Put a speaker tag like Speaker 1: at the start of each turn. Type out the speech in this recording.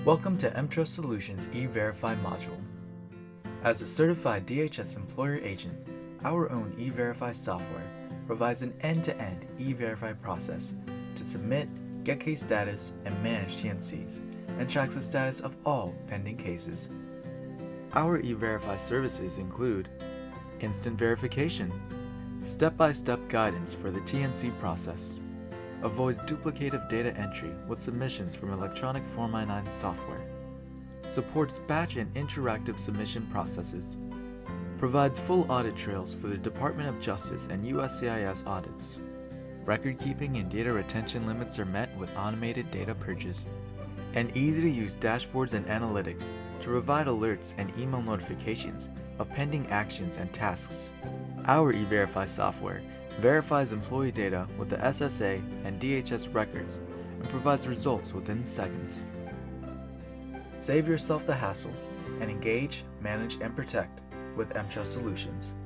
Speaker 1: Welcome to mTrust Solutions E-Verify module. As a certified DHS employer agent, our own E-Verify software provides an end-to-end E-Verify process to submit, get case status, and manage TNCs, and tracks the status of all pending cases. Our E-Verify services include instant verification, step-by-step guidance for the TNC process, avoids duplicative data entry with submissions from electronic Form I-9 software, supports batch and interactive submission processes, provides full audit trails for the Department of Justice and USCIS audits. Record keeping and data retention limits are met with automated data purges, and easy-to-use dashboards and analytics to provide alerts and email notifications of pending actions and tasks. Our E-Verify software verifies employee data with the SSA and DHS records and provides results within seconds. Save yourself the hassle and engage, manage, and protect with mTrust Solutions.